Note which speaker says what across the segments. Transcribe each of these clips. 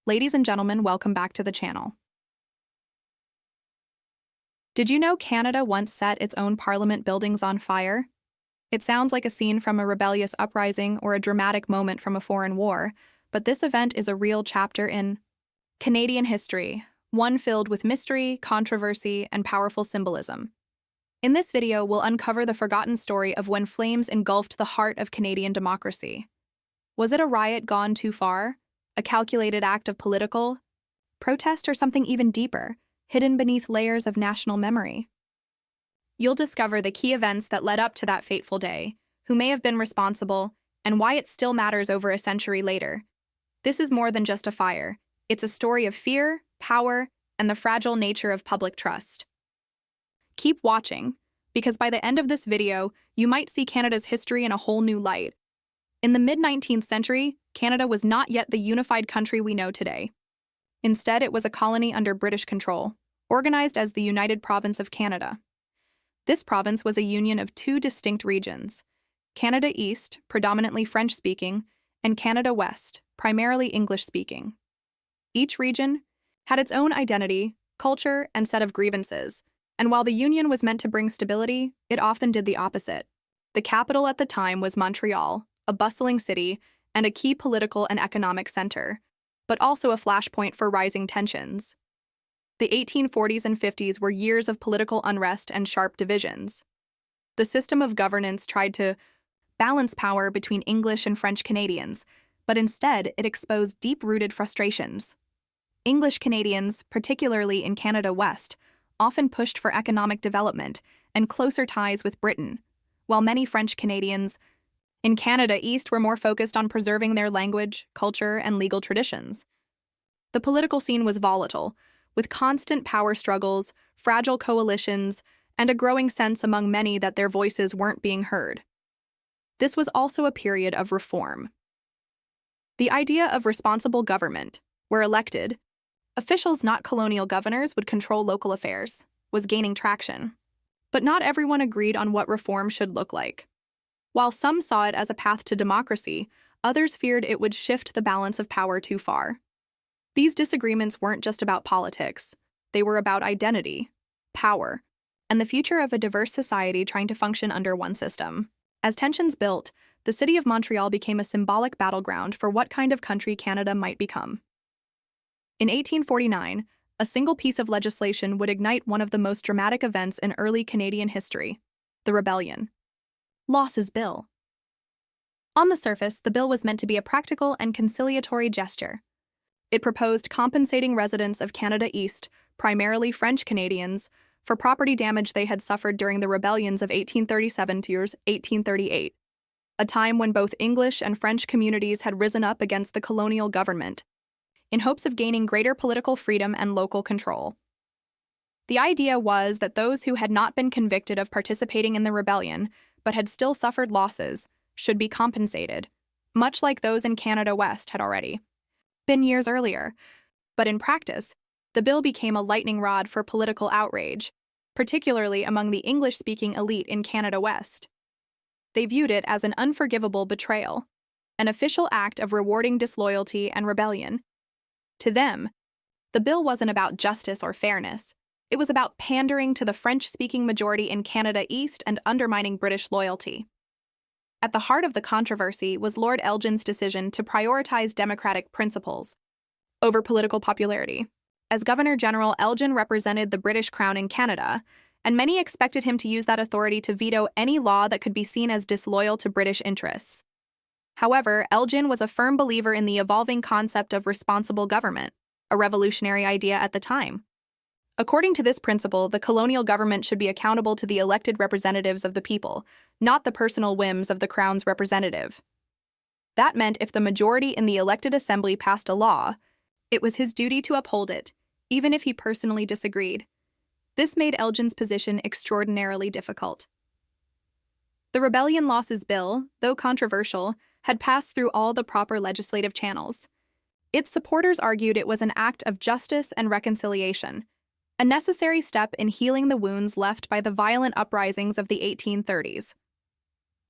Speaker 1: Ladies and gentlemen, welcome back to the channel. Did you know Canada once set its own parliament buildings on fire? It sounds like a scene from a rebellious uprising or a dramatic moment from a foreign war, but this event is a real chapter in Canadian history, one filled with mystery, controversy, and powerful symbolism. In this video, we'll uncover the forgotten story of when flames engulfed the heart of Canadian democracy. Was it a riot gone too far? A calculated act of political protest, or something even deeper, hidden beneath layers of national memory? You'll discover the key events that led up to that fateful day, who may have been responsible, and why it still matters over a century later. This is more than just a fire. It's a story of fear, power, and the fragile nature of public trust. Keep watching, because by the end of this video, you might see Canada's history in a whole new light. In the mid-19th century, Canada was not yet the unified country we know today. Instead, it was a colony under British control, organized as the United Province of Canada. This province was a union of two distinct regions: Canada East, predominantly French-speaking, and Canada West, primarily English-speaking. Each region had its own identity, culture, and set of grievances, and while the union was meant to bring stability, it often did the opposite. The capital at the time was Montreal, a bustling city and a key political and economic center, but also a flashpoint for rising tensions. The 1840s and 50s were years of political unrest and sharp divisions. The system of governance tried to balance power between English and French Canadians, but instead it exposed deep-rooted frustrations. English Canadians, particularly in Canada West, often pushed for economic development and closer ties with Britain, while many French Canadians in Canada East were more focused on preserving their language, culture, and legal traditions. The political scene was volatile, with constant power struggles, fragile coalitions, and a growing sense among many that their voices weren't being heard. This was also a period of reform. The idea of responsible government, where elected officials, not colonial governors, would control local affairs, was gaining traction. But not everyone agreed on what reform should look like. While some saw it as a path to democracy, others feared it would shift the balance of power too far. These disagreements weren't just about politics. They were about identity, power, and the future of a diverse society trying to function under one system. As tensions built, the city of Montreal became a symbolic battleground for what kind of country Canada might become. In 1849, a single piece of legislation would ignite one of the most dramatic events in early Canadian history: the Rebellion. Losses Bill. On the surface, the bill was meant to be a practical and conciliatory gesture. It proposed compensating residents of Canada East, primarily French Canadians, for property damage they had suffered during the rebellions of 1837 to 1838, a time when both English and French communities had risen up against the colonial government, in hopes of gaining greater political freedom and local control. The idea was that those who had not been convicted of participating in the rebellion, but had still suffered losses, should be compensated, much like those in Canada West had already been years earlier. But in practice, the bill became a lightning rod for political outrage, particularly among the English-speaking elite in Canada West. They viewed it as an unforgivable betrayal, an official act of rewarding disloyalty and rebellion. To them, the bill wasn't about justice or fairness. It was about pandering to the French-speaking majority in Canada East and undermining British loyalty. At the heart of the controversy was Lord Elgin's decision to prioritize democratic principles over political popularity. As Governor-General, Elgin represented the British Crown in Canada, and many expected him to use that authority to veto any law that could be seen as disloyal to British interests. However, Elgin was a firm believer in the evolving concept of responsible government, a revolutionary idea at the time. According to this principle, the colonial government should be accountable to the elected representatives of the people, not the personal whims of the Crown's representative. That meant if the majority in the elected assembly passed a law, it was his duty to uphold it, even if he personally disagreed. This made Elgin's position extraordinarily difficult. The Rebellion Losses Bill, though controversial, had passed through all the proper legislative channels. Its supporters argued it was an act of justice and reconciliation, a necessary step in healing the wounds left by the violent uprisings of the 1830s.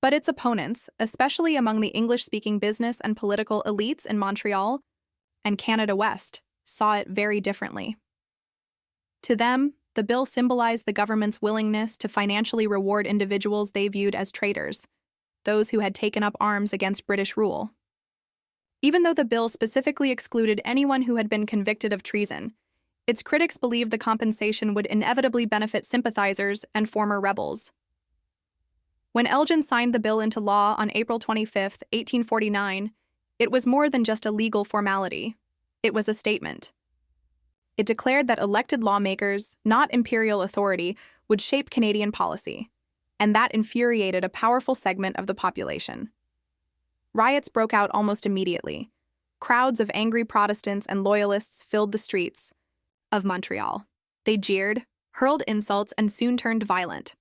Speaker 1: But its opponents, especially among the English-speaking business and political elites in Montreal, and Canada West saw it very differently. To them, the bill symbolized the government's willingness to financially reward individuals they viewed as traitors, those who had taken up arms against British rule. Even though the bill specifically excluded anyone who had been convicted of treason, its critics believed the compensation would inevitably benefit sympathizers and former rebels. When Elgin signed the bill into law on April 25, 1849, it was more than just a legal formality. It was a statement. It declared that elected lawmakers, not imperial authority, would shape Canadian policy, and that infuriated a powerful segment of the population. Riots broke out almost immediately. Crowds of angry Protestants and Loyalists filled the streets of Montreal. They jeered, hurled insults, and soon turned violent.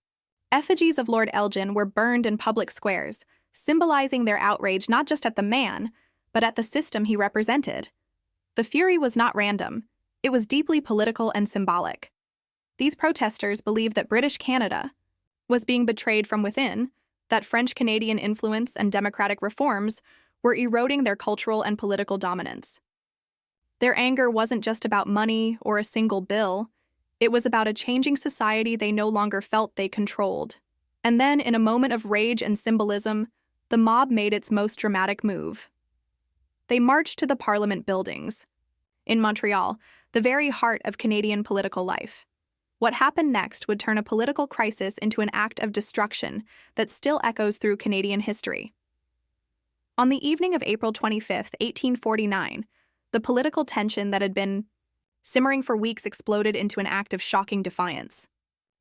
Speaker 1: Effigies of Lord Elgin were burned in public squares, symbolizing their outrage not just at the man, but at the system he represented. The fury was not random. It was deeply political and symbolic. These protesters believed that British Canada was being betrayed from within, that French-Canadian influence and democratic reforms were eroding their cultural and political dominance. Their anger wasn't just about money or a single bill. It was about a changing society they no longer felt they controlled. And then, in a moment of rage and symbolism, the mob made its most dramatic move. They marched to the Parliament buildings. In Montreal, the very heart of Canadian political life. What happened next would turn a political crisis into an act of destruction that still echoes through Canadian history. On the evening of April 25, 1849, the political tension that had been simmering for weeks exploded into an act of shocking defiance.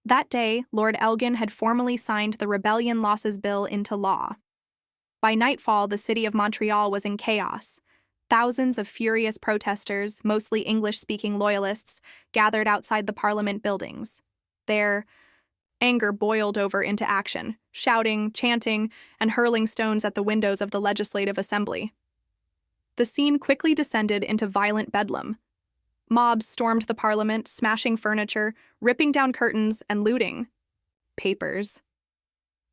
Speaker 1: That day, Lord Elgin had formally signed the Rebellion Losses Bill into law. By nightfall, the city of Montreal was in chaos. Thousands of furious protesters, mostly English-speaking Loyalists, gathered outside the Parliament buildings. Their anger boiled over into action, shouting, chanting, and hurling stones at the windows of the Legislative Assembly. The scene quickly descended into violent bedlam. Mobs stormed the Parliament, smashing furniture, ripping down curtains, and looting papers.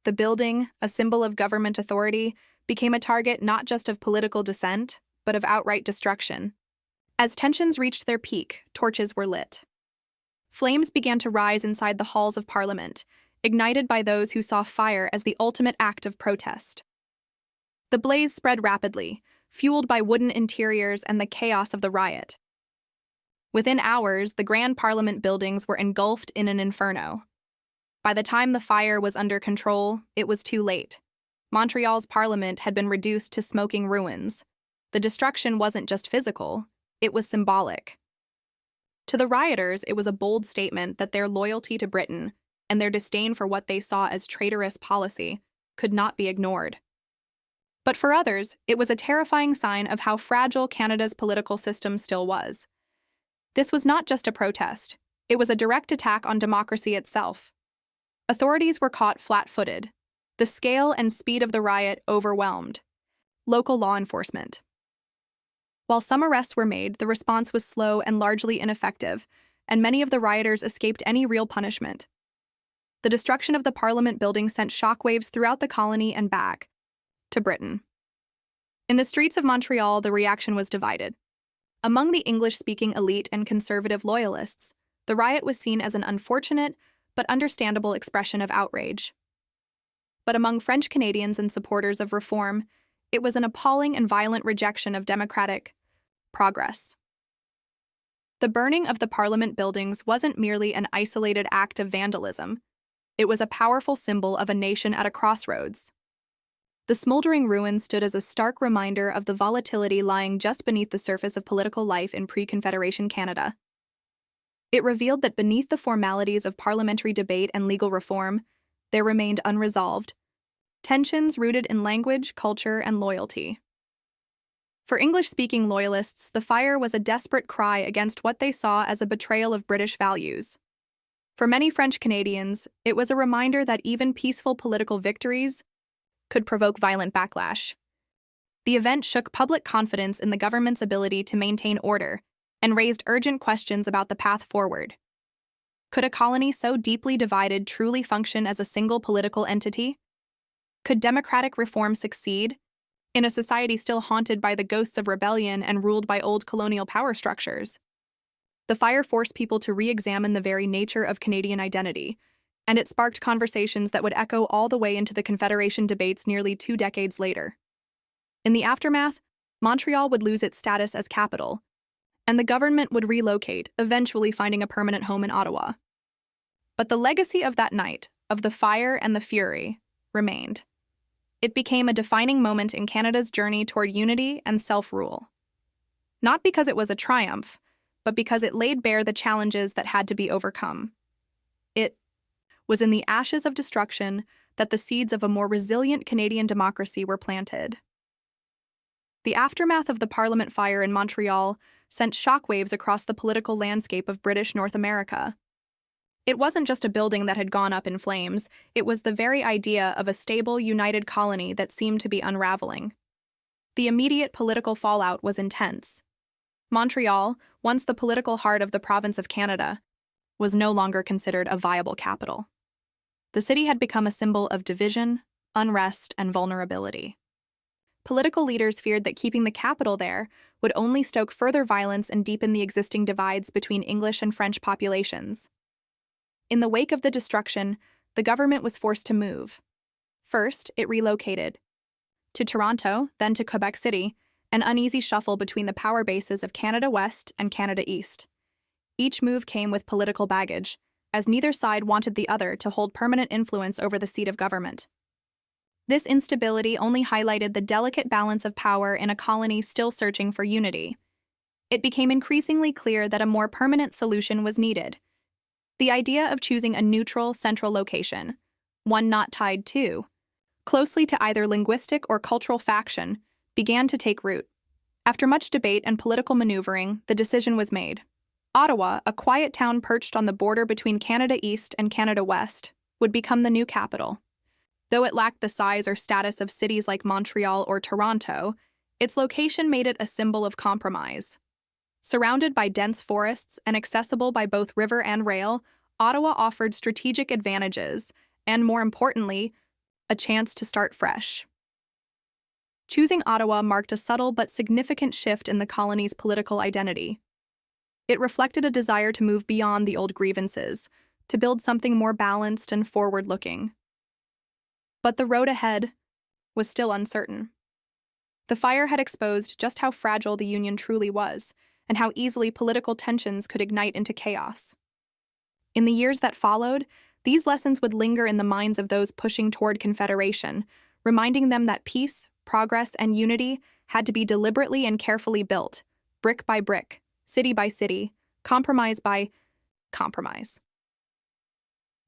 Speaker 1: The building, a symbol of government authority, became a target not just of political dissent, but of outright destruction. As tensions reached their peak, torches were lit. Flames began to rise inside the halls of Parliament, ignited by those who saw fire as the ultimate act of protest. The blaze spread rapidly, fueled by wooden interiors and the chaos of the riot. Within hours, the Grand Parliament buildings were engulfed in an inferno. By the time the fire was under control, it was too late. Montreal's Parliament had been reduced to smoking ruins. The destruction wasn't just physical, it was symbolic. To the rioters, it was a bold statement that their loyalty to Britain and their disdain for what they saw as traitorous policy could not be ignored. But for others, it was a terrifying sign of how fragile Canada's political system still was. This was not just a protest, it was a direct attack on democracy itself. Authorities were caught flat-footed. The scale and speed of the riot overwhelmed local law enforcement. While some arrests were made, the response was slow and largely ineffective, and many of the rioters escaped any real punishment. The destruction of the Parliament building sent shockwaves throughout the colony and back to Britain. In the streets of Montreal, the reaction was divided. Among the English-speaking elite and conservative Loyalists, the riot was seen as an unfortunate but understandable expression of outrage. But among French Canadians and supporters of reform, it was an appalling and violent rejection of democratic progress. The burning of the Parliament buildings wasn't merely an isolated act of vandalism. It was a powerful symbol of a nation at a crossroads. The smoldering ruins stood as a stark reminder of the volatility lying just beneath the surface of political life in pre-Confederation Canada. It revealed that beneath the formalities of parliamentary debate and legal reform, there remained unresolved tensions rooted in language, culture, and loyalty. For English-speaking Loyalists, the fire was a desperate cry against what they saw as a betrayal of British values. For many French Canadians, it was a reminder that even peaceful political victories could provoke violent backlash. The event shook public confidence in the government's ability to maintain order and raised urgent questions about the path forward. Could a colony so deeply divided truly function as a single political entity? Could democratic reform succeed in a society still haunted by the ghosts of rebellion and ruled by old colonial power structures. The fire forced people to re-examine the very nature of Canadian identity, and it sparked conversations that would echo all the way into the Confederation debates nearly 2 decades later. In the aftermath, Montreal would lose its status as capital, and the government would relocate, eventually finding a permanent home in Ottawa. But the legacy of that night, of the fire and the fury, remained. It became a defining moment in Canada's journey toward unity and self-rule. Not because it was a triumph, but because it laid bare the challenges that had to be overcome. It was in the ashes of destruction that the seeds of a more resilient Canadian democracy were planted. The aftermath of the Parliament fire in Montreal sent shockwaves across the political landscape of British North America. It wasn't just a building that had gone up in flames, it was the very idea of a stable, united colony that seemed to be unraveling. The immediate political fallout was intense. Montreal, once the political heart of the province of Canada, was no longer considered a viable capital. The city had become a symbol of division, unrest, and vulnerability. Political leaders feared that keeping the capital there would only stoke further violence and deepen the existing divides between English and French populations. In the wake of the destruction, the government was forced to move. First, it relocated to Toronto, then to Quebec City, an uneasy shuffle between the power bases of Canada West and Canada East. Each move came with political baggage, as neither side wanted the other to hold permanent influence over the seat of government. This instability only highlighted the delicate balance of power in a colony still searching for unity. It became increasingly clear that a more permanent solution was needed. The idea of choosing a neutral central location, one not tied to, closely to either linguistic or cultural faction, began to take root. After much debate and political maneuvering, the decision was made. Ottawa, a quiet town perched on the border between Canada East and Canada West, would become the new capital. Though it lacked the size or status of cities like Montreal or Toronto, its location made it a symbol of compromise. Surrounded by dense forests and accessible by both river and rail, Ottawa offered strategic advantages and, more importantly, a chance to start fresh. Choosing Ottawa marked a subtle but significant shift in the colony's political identity. It reflected a desire to move beyond the old grievances, to build something more balanced and forward-looking. But the road ahead was still uncertain. The fire had exposed just how fragile the Union truly was, and how easily political tensions could ignite into chaos. In the years that followed, these lessons would linger in the minds of those pushing toward Confederation, reminding them that peace, progress, and unity had to be deliberately and carefully built, brick by brick, city by city, compromise by compromise.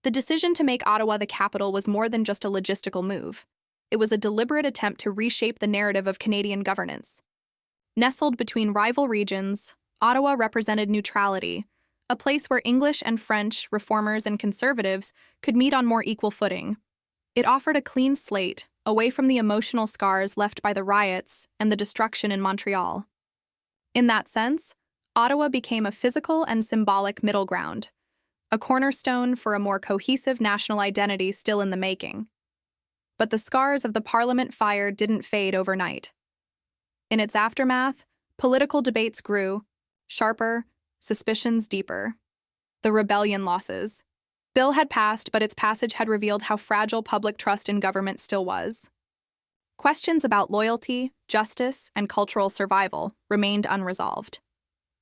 Speaker 1: The decision to make Ottawa the capital was more than just a logistical move. It was a deliberate attempt to reshape the narrative of Canadian governance. Nestled between rival regions, Ottawa represented neutrality, a place where English and French, reformers and conservatives could meet on more equal footing. It offered a clean slate, away from the emotional scars left by the riots and the destruction in Montreal. In that sense, Ottawa became a physical and symbolic middle ground, a cornerstone for a more cohesive national identity still in the making. But the scars of the Parliament fire didn't fade overnight. In its aftermath, political debates grew, sharper, suspicions deeper. The rebellion losses. Bill had passed, but its passage had revealed how fragile public trust in government still was. Questions about loyalty, justice, and cultural survival remained unresolved.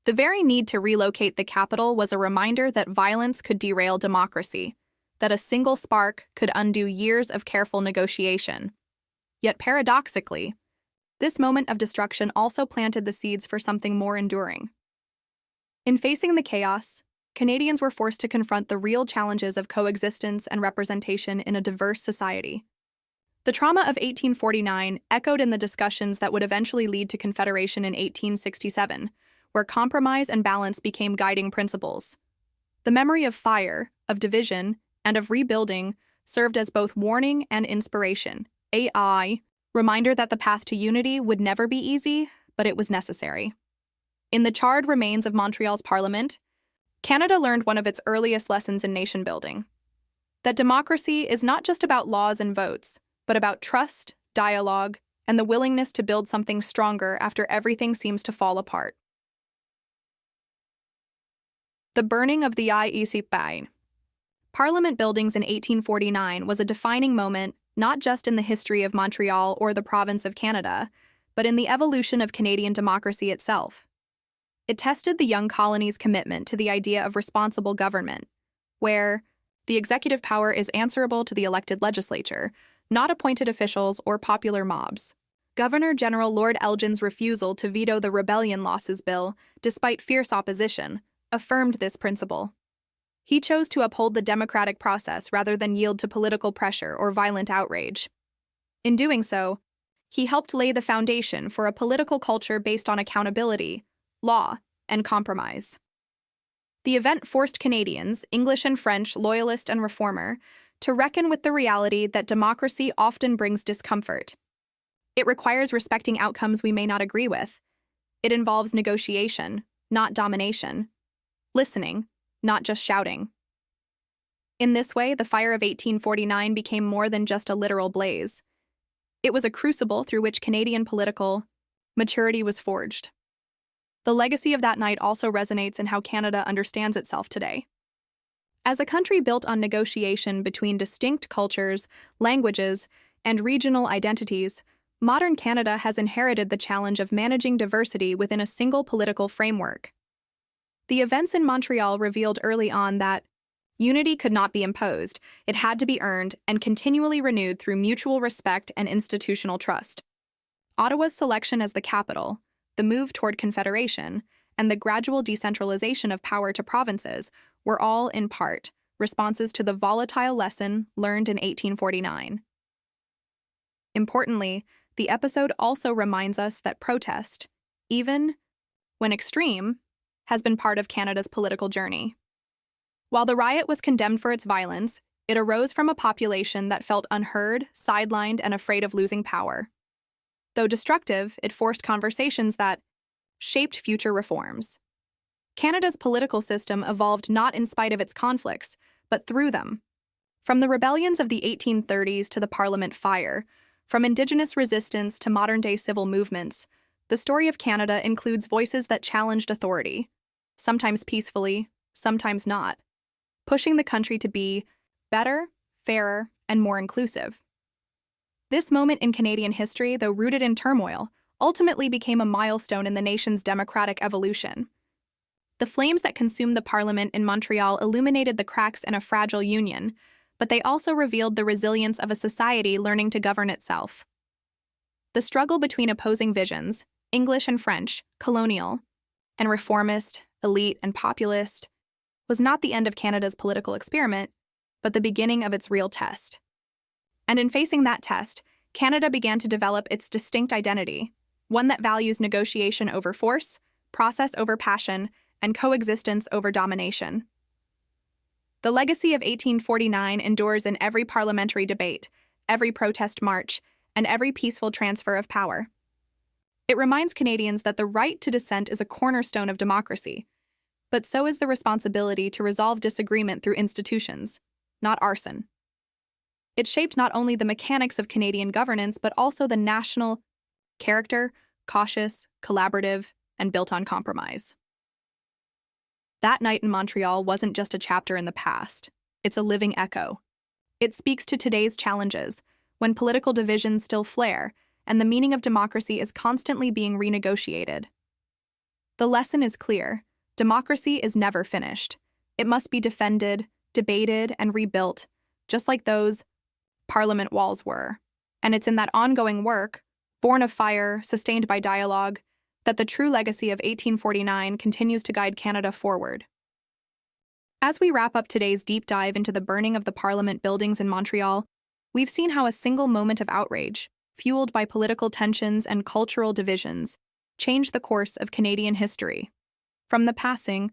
Speaker 1: The very need to relocate the capital was a reminder that violence could derail democracy, that a single spark could undo years of careful negotiation. Yet paradoxically, this moment of destruction also planted the seeds for something more enduring. In facing the chaos, Canadians were forced to confront the real challenges of coexistence and representation in a diverse society. The trauma of 1849 echoed in the discussions that would eventually lead to Confederation in 1867, where compromise and balance became guiding principles. The memory of fire, of division, and of rebuilding served as both warning and inspiration, a reminder that the path to unity would never be easy, but it was necessary. In the charred remains of Montreal's Parliament, Canada learned one of its earliest lessons in nation-building: that democracy is not just about laws and votes, but about trust, dialogue, and the willingness to build something stronger after everything seems to fall apart. The burning of the reshaped Parliament buildings in 1849 was a defining moment not just in the history of Montreal or the province of Canada, but in the evolution of Canadian democracy itself. It tested the young colony's commitment to the idea of responsible government, where the executive power is answerable to the elected legislature, not appointed officials or popular mobs. Governor-General Lord Elgin's refusal to veto the Rebellion Losses Bill, despite fierce opposition, affirmed this principle. He chose to uphold the democratic process rather than yield to political pressure or violent outrage. In doing so, he helped lay the foundation for a political culture based on accountability, law, and compromise. The event forced Canadians, English and French, loyalist and reformer, to reckon with the reality that democracy often brings discomfort. It requires respecting outcomes we may not agree with. It involves negotiation, not domination. Listening, not just shouting. In this way, the fire of 1849 became more than just a literal blaze. It was a crucible through which Canadian political maturity was forged. The legacy of that night also resonates in how Canada understands itself today. As a country built on negotiation between distinct cultures, languages, and regional identities, modern Canada has inherited the challenge of managing diversity within a single political framework. The events in Montreal revealed early on that unity could not be imposed, it had to be earned and continually renewed through mutual respect and institutional trust. Ottawa's selection as the capital, the move toward confederation, and the gradual decentralization of power to provinces were all, in part, responses to the volatile lesson learned in 1849. Importantly, the episode also reminds us that protest, even when extreme, has been part of Canada's political journey. While the riot was condemned for its violence, it arose from a population that felt unheard, sidelined, and afraid of losing power. Though destructive, it forced conversations that shaped future reforms. Canada's political system evolved not in spite of its conflicts, but through them. From the rebellions of the 1830s to the Parliament fire, from Indigenous resistance to modern-day civil movements, the story of Canada includes voices that challenged authority, sometimes peacefully, sometimes not, pushing the country to be better, fairer, and more inclusive. This moment in Canadian history, though rooted in turmoil, ultimately became a milestone in the nation's democratic evolution. The flames that consumed the Parliament in Montreal illuminated the cracks in a fragile union, but they also revealed the resilience of a society learning to govern itself. The struggle between opposing visions, English and French, colonial, and reformist, elite, and populist, was not the end of Canada's political experiment, but the beginning of its real test. And in facing that test, Canada began to develop its distinct identity, one that values negotiation over force, process over passion, and coexistence over domination. The legacy of 1849 endures in every parliamentary debate, every protest march, and every peaceful transfer of power. It reminds Canadians that the right to dissent is a cornerstone of democracy, but so is the responsibility to resolve disagreement through institutions, not arson. It shaped not only the mechanics of Canadian governance, but also the national character, cautious, collaborative, and built on compromise. That night in Montreal wasn't just a chapter in the past, it's a living echo. It speaks to today's challenges, when political divisions still flare, and the meaning of democracy is constantly being renegotiated. The lesson is clear: democracy is never finished. It must be defended, debated, and rebuilt, just like those Parliament walls were. And it's in that ongoing work, born of fire, sustained by dialogue, that the true legacy of 1849 continues to guide Canada forward. As we wrap up today's deep dive into the burning of the Parliament buildings in Montreal, we've seen how a single moment of outrage, fueled by political tensions and cultural divisions, changed the course of Canadian history. From the passing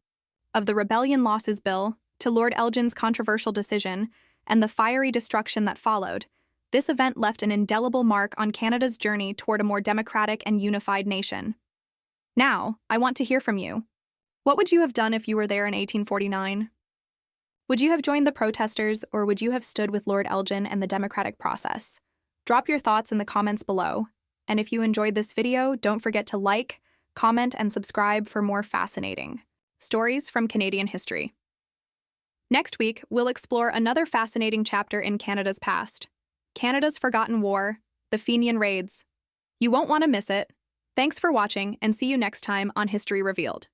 Speaker 1: of the Rebellion Losses Bill to Lord Elgin's controversial decision and the fiery destruction that followed, this event left an indelible mark on Canada's journey toward a more democratic and unified nation. Now, I want to hear from you. What would you have done if you were there in 1849? Would you have joined the protesters, or would you have stood with Lord Elgin and the democratic process? Drop your thoughts in the comments below. And if you enjoyed this video, don't forget to like, comment, and subscribe for more fascinating stories from Canadian history. Next week, we'll explore another fascinating chapter in Canada's past, Canada's Forgotten War, the Fenian Raids. You won't want to miss it. Thanks for watching, and see you next time on History Revealed.